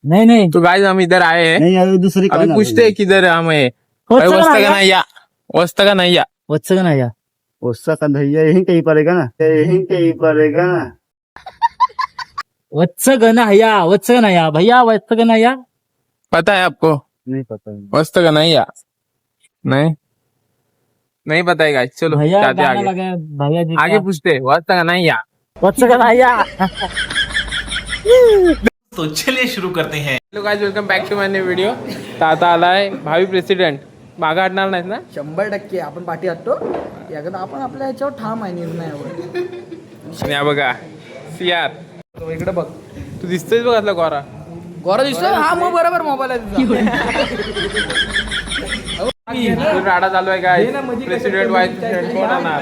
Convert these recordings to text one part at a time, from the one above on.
नहीं नहीं तो गाइस हम इधर आए हैं, नहीं यार दूसरी अभी कौन पूछते हैं किधर हमें भाई वस्ता का नहीं या वस्ता का नहीं या वत्स का नाही या उसका का भैया यहीं कहीं पड़ेगा ना, यहीं कहीं पड़ेगा ना। वत्स का नाही या वत्स का नाही या भैया वत्स का नाही या पता है आपको नहीं पता वस्ता का नहीं या नहीं नहीं पता है गाइस, चलो भैया जाते गाना आगे लगा भैया जी आगे पूछते हैं वस्ता का नहीं या। वत्स का नाही या तो चलिए शुरू करते हैं। Hello guys, welcome back to my new video. तर आता आलाय भावी प्रेसिडेंट, मागं हटणार नाहीत ना? 100% आपण पाठी हटतो एकदा आपण आपल्या याच्यावर ठाम आहे निर्णयावर. आणि हा बघा सियार, तो इकडे बघ तू दिसतोयस बघ असला गोरा. गोरा दिसतोय हा मग बरोबर मोबाईल आहे तुझा. राडा चालू आहे काय? प्रेसिडेंट व्हाईस प्रेसिडेंट कोण होणार?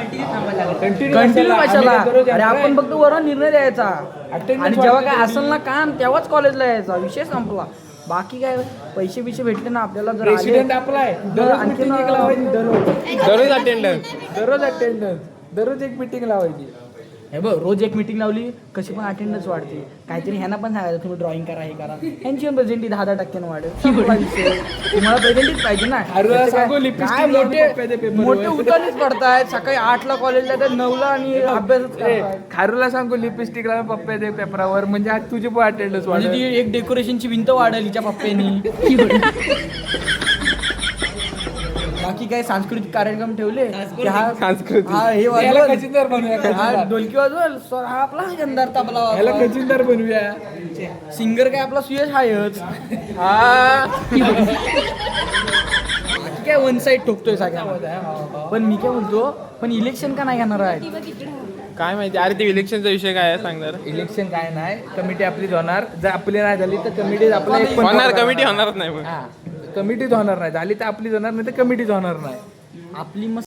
कंटिन्यू कशाला अरे आपण फक्त वरून निर्णय द्यायचा आणि जेव्हा काय असेल ना काम तेव्हाच कॉलेजला यायचा, विषय संपला. बाकी काय पैसे बिशे भेटले ना आपल्याला जर प्रेसिडेंट आपला आहे आणखी दररोज अटेंडन्स, दररोज एक मीटिंग लावायची. हे बघ रोज एक मीटिंग लावली कशी पण अटेंडन्स वाढते. काहीतरी ह्यांना पण सांगायचं तुम्ही ड्रॉइंग करा हे करा, ह्यांची पण प्रेझेंटी 10-10% वाढेल. संपला विषय. तुम्हाला प्रेझेंटीच पाहिजे ना. काय मोठे उतानीच पडतायत. सकाळी 8ला कॉलेजला तर 9ला आणि अभ्यास खारूला सांगू लिपस्टिक लावून पप्पे दे पेपरावर, म्हणजे आज तुझी पण अटेंडन्स म्हणजे वाढेल. ती एक डेकोरेशनची भिंत वाढेल हिच्या पप्प्यानी. बाकी काय सांस्कृतिक कार्यक्रम ठेवले की हा हे वाजवल, हा ढोलकी वाजवल, हा आपला गंधार तबला याला वाजवल. खजिनदार बनवूया. सिंगर काय आपला सुयश हायच. हा बाकी काय वन साईड ठोकतोय सगळ्यांना. पण मी काय बोलतो, पण इलेक्शन का नाही घेणार आहे? काय माहिती. अरे ते इलेक्शनचा विषय काय आहे सांगणार? इलेक्शन काय नाही, कमिटी आपलीच होणार. जर आपली नाही झाली तर कमिटी आपल्या एक पण होणार, कमिटी होणारच नाही मग. हा, कमिटीच होणार नाही. झाली तर आपलीच होणार, नाही तर कमिटीच होणार नाही. आपली मस्त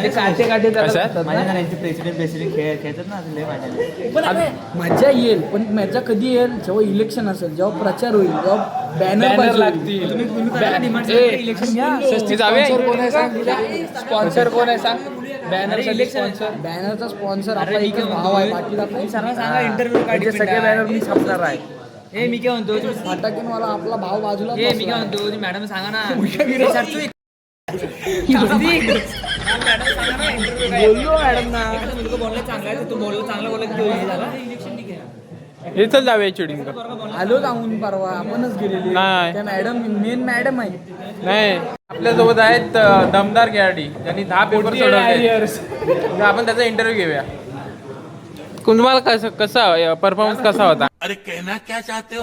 ते काटे काटे कशात? प्रेसिडेंट खेळतात ना लय माझ्या. पण अरे, मजा येईल, पण मजा कधी येईल? जेव्हा इलेक्शन असेल, जेव्हा प्रचार होईल, जेव्हा बॅनर लागतील. हे जाऊया. स्पॉन्सर कोण आहे सांग? बॅनर स्पॉन्सर, बॅनरचा स्पॉन्सर आपला एकच भाव आहे पाटील. आपला सगळे बॅनर मी छापणार आहे. मी काय म्हणतो फटाकेनवाला आपला भाव बाजूला मी बसला. काय म्हणतो मॅडम सांगा ना. बोललो मॅडम ना. मुलगा बोलला चांगला आहे, तू बोलला चांगला बोलला की तो हे झाला. हे चल जाऊया चिडिंग. आलो जाऊन परवा आपणच गेलेले. नाही. त्या मॅडम मेन मॅडम आहे. नाही, आपल्यासोबत आहेत दमदार खेळाडी ज्यांनी 10 पेपर सोडवले. आपण त्याचा इंटरव्ह्यू घेऊया. तुम्हाला कसा परफॉर्मन्स कसा होता? अरे कहना क्या चाहते हो?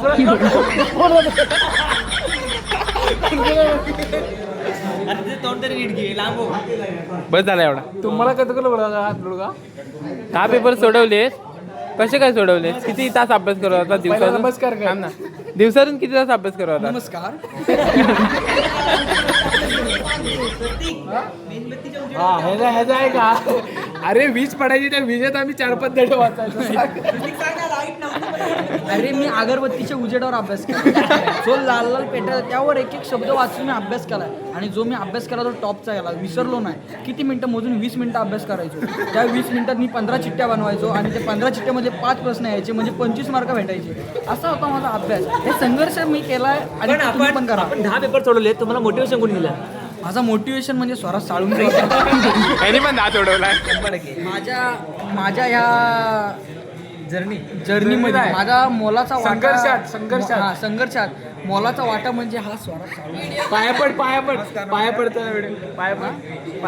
तोंड तरी नीट घे, लांब हो. बस झाला एवढा. तुम्हाला कसं केलं बघा हात का 10 पेपर सोडवले. कसे काय सोडवले? किती तास अभ्यास करत होता दिवसातून? नमस्कार काय? थांब ना. दिवसातून किती तास अभ्यास करत होता? नमस्कार. हा ह्याचा आहे का? अरे वीज पडायची, त्या विजेत आम्ही 4-5 धडे वाचायचो. अरे मी अगरबत्तीच्या उजेडावर अभ्यास केला. जो लाल लाल पेटा त्यावर एक एक शब्द वाचून मी अभ्यास केलाय. आणि जो मी अभ्यास केला तो टॉपचा गेला, विसरलो नाही. किती मिनिटं मोजून 20 मिनिटं अभ्यास करायचो. त्या 20 मिनिटात मी 15 चिठ्ठ्या बनवायचो आणि त्या 15 चिठ्ठ्यामध्ये 5 प्रश्न यायचे, म्हणजे 25 मार्क भेटायचे. असा होता माझा अभ्यास. हे संघर्ष मी केलाय आणि पण तुम्ही पण करा. आपण 10 पेपर सोडवले, तुम्हाला मोटिवेशन कोणी दिलं? माझा मोटिवेशन म्हणजे स्वराज साळून यांनी पण 10 सोडवलाय. माझ्या ह्या जर्नीमध्ये माझा मोलाचा वाटा, संघर्षात मोलाचा वाटा म्हणजे हा स्वराज साळुंखे. पाया पडतो ना वेळे पाया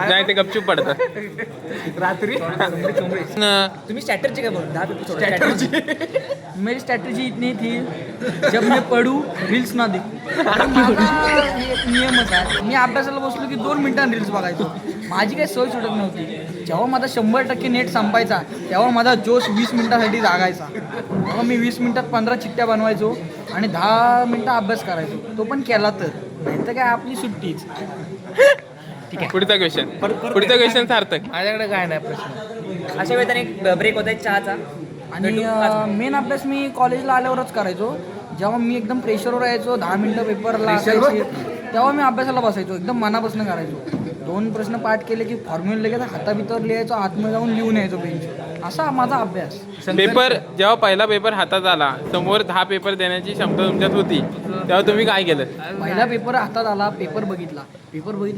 नाही ते गपचूप पडतात रात्री. तुम्ही स्ट्रॅटर्जी काय बोल? 10 पेपर सोडवले. मेरी स्ट्रॅटेजी इतनी थी, जब मैं पढू रील्स ना देखू. माझा एक नियमच आहे, मी अभ्यासाला बसलो की 2 मिनिटांनी रील्स बघायचो. माझी काही सोय सुटत नव्हती. जेव्हा माझा 100% नेट संपायचा तेव्हा माझा जोश 20 मिनिटासाठी जागायचा. तेव्हा मी 20 मिनिटात 15 चिठ्ठ्या बनवायचो आणि 10 मिनिटं अभ्यास करायचो. तो पण केला तर, नाही तर काय आपली सुट्टीच. पुढचा क्वेश्चन सार्थक. माझ्याकडे काय नाही प्रश्न. अशा वेळेला एक ब्रेक होता एक चहाचा. आणि मेन अभ्यास मी कॉलेजला आल्यावरच करायचो. जेव्हा मी एकदम प्रेशरवर यायचो, 10 मिनिटं पेपरला असायचे, तेव्हा मी अभ्यासाला बसायचो. एकदम मनापासून करायचो. 2 प्रश्न पाठ केले की फॉर्म्युला लगेच हाताभितर लिहायचो, आतमध्ये जाऊन लिहून यायचो बेंच. असा माझा अभ्यास. पेपर जेव्हा पहिला पेपर हातात आला, समोर 10 पेपर देण्याची क्षमता तुमच्यात होती, तेव्हा तुम्ही काय केलं? पहिला पेपर हातात आला, पेपर बघितला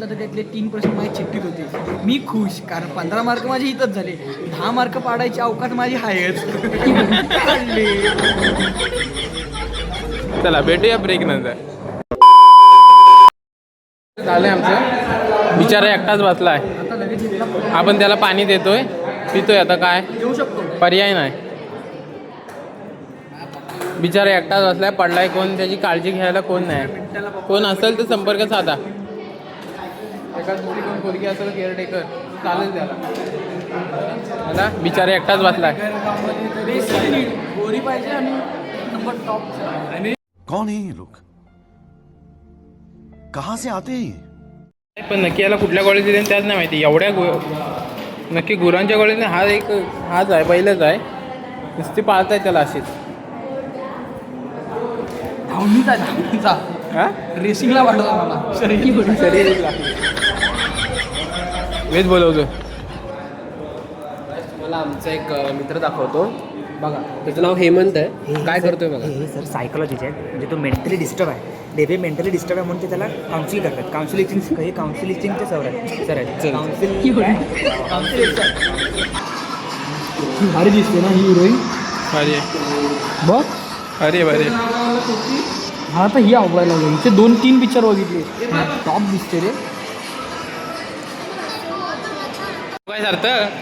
तर त्यातले 3 प्रश्न माझ्या चिठ्ठीत होते. मी खुश, कारण 15 मार्क माझे इथंच झाले. 10 मार्क पाडायची अवकाश माझी आहेच. चला भेटूया ब्रेक नंतर. झालंय आमचं, बिचारा एकटाच बसलाय. आता लगेच इथला आपण त्याला पाणी देतोय, पितोय. आता काय देऊ शकतो. पर्याय नाही. बिचारा एकटाच बसलाय, पडलाय, कोण त्याची काळजी घ्यायला कोण नाही. कोण असेल तर संपर्क साधा. एका दुसरी कोण पोरगी असेल केअरटेकर चालेल त्याला. आता बिचारा एकटाच बसलाय. गोरी पाहिजे आणि नंबर टॉप. कौन है ये लोग, कहाँ से आते हैं ये? पण नक्की याला कुठल्या कॉलेज दिले त्याच नाही माहिती. एवढ्या नक्की गुरांच्या कॉलेजने हाच आहे, पहिलंच आहे. नुसती पाळताय त्याला अशीच. धावणीचा हा रेसिंगला वाटत मला शरीर वेद बोलवतो. मला आमचा एक मित्र दाखवतो बघा, त्याचं नाव हेमंत आहे. काय करतोय बघा. हे सर सायकोलॉजीचे आहेत, म्हणजे तो मेंटली डिस्टर्ब आहे. डेबे मेंटली डिस्टर्ब आहे म्हणून ते त्याला काउन्सिल करतात. काउन्सिलिंगचे सर आहेत. भारी दिसते ना ही हिरोईन. अरे बघ अरे बरे हा तर ही आवडायला लागली. हिचे 2-3 पिक्चर बघितले, टॉप दिसते रे. काय सार्थक?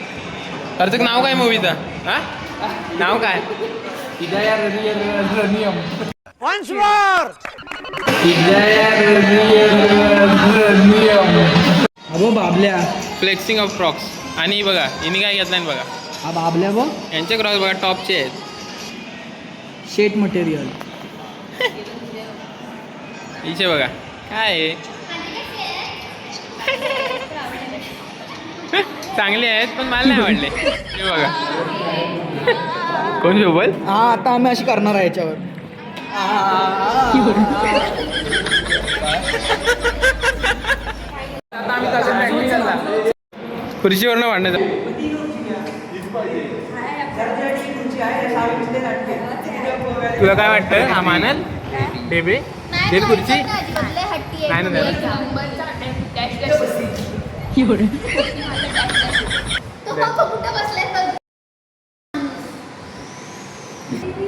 सार्थक नाव काय मूवीचं? हा नाव काय? अबो बाबल्या, फ्लेक्सिंग ऑफ फ्रॉक्स. आणि बघा हिने काय घेतलं नाही बघा. हा बाबल्या बघ, यांचे क्रॉक्स बघा टॉपचे आहेत. शेट मटेरियल. हिचे बघा काय आहे. चांगले आहेत पण मला नाही आवडले. हे बघा कोण सोबत. हा आता आम्ही अशी करणार आहे याच्यावर. खुर्चीवरनं भांडण्याचं. तुला काय वाटतं हा मानल बेबे देत खुर्ची नाही ना त्याला.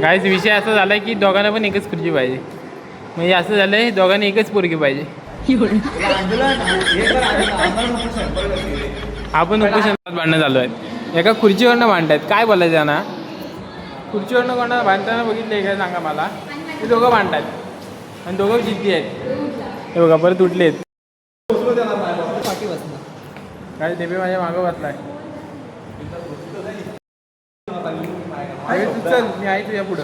गाईस विषय असा झालाय की दोघांना पण एकच खुर्ची पाहिजे. म्हणजे असं झालंय दोघांनी एकच पोरगी पाहिजे. आपण उपोषणात भांडणं चालू आहेत. एका खुर्चीवरनं भांडतायत. काय बोलायचं ना, खुर्चीवरनं कोणा भांडताना बघितलंय काय सांगा मला. ते दोघं भांडतात आणि दोघं जिद्दी आहेत. हे बघा परत उठलेत. काय देबे माझ्या मागं बसलाय. चल मी आहे तुझ्या पुढं.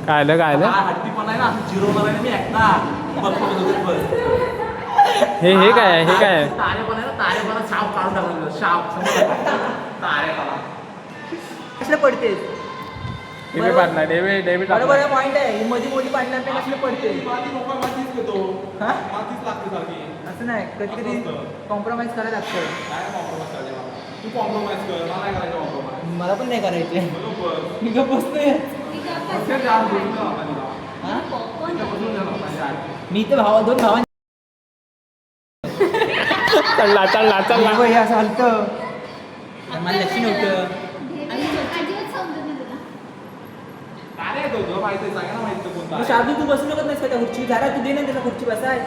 काय आलं काय आलं. हे काय आहे, हे काय आहे. कसले पडते डेबे पाडला डेबे डेबे बरोबर पॉईंट आहे. मध्ये मोठी पाडल्यानंतर कसले पडते. असं नाही, कधी कधी कॉम्प्रोमाइज करायला लागतं. मला पण नाही करायचे. मी गप्प बसतोय. मी तर 2 भावांनी चढला चढला चढला. हे असं हलतं. मला लक्ष नव्हतं. शार्दू तू बसू शकत नाहीस का त्या खुर्ची. जरा तू दे ना त्याला खुर्ची बसाय.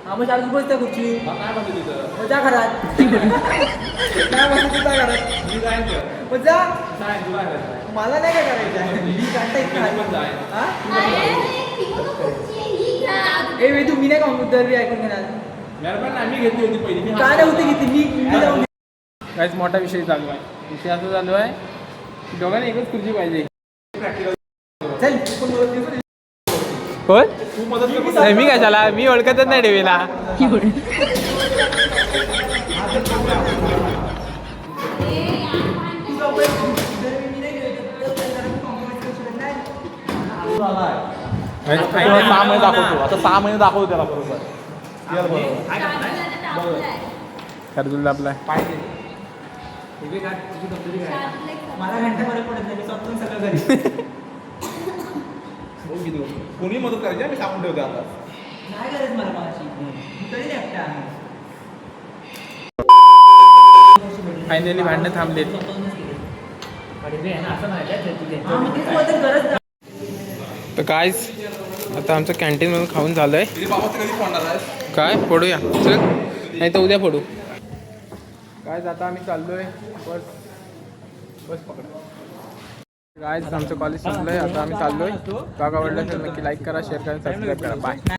हा मग शार्दू बस त्या खुर्ची. मग जा घरात. काय बसू तू काय घरात. मग जा. मला नाही काय करायचं. मी काढता ए वेदू मी नाही का मुद्दारी ऐकून घेणार. आम्ही घेतली होती पहिली. काय नाही होती घेतली मी जाऊन. काहीच मोठा विषय चालू आहे. विषय असं चालू आहे की दोघांनी एकच खुर्ची पाहिजे. चल कोण नाही मी कशाला. मी ओळखतच नाही डेवीला. आता 6 महिने दाखवतो त्याला बरोबर. खरदूल दाबलाय. मला घंटा फरक पडत नाही मी स्वतःहून सगळं घरी कोणी मदत करायची मी सांगून ठेवते आता. नाही गरज मला माझी तरी एकटा फायनली भांडणं थांबलेत. तर काय आता आमचं कॅन्टीनमधून खाऊन झालंय. काय फोडूया चल, नाही तर उद्या फोडू. काय आता आम्ही चाललोय. बस पकडा. काय आमचं कॉलेज संपलंय. आता आम्ही चाललोय. ब्लॉग आवडला तर नक्की लाईक करा, शेअर करा, सबस्क्राईब करा. बाय.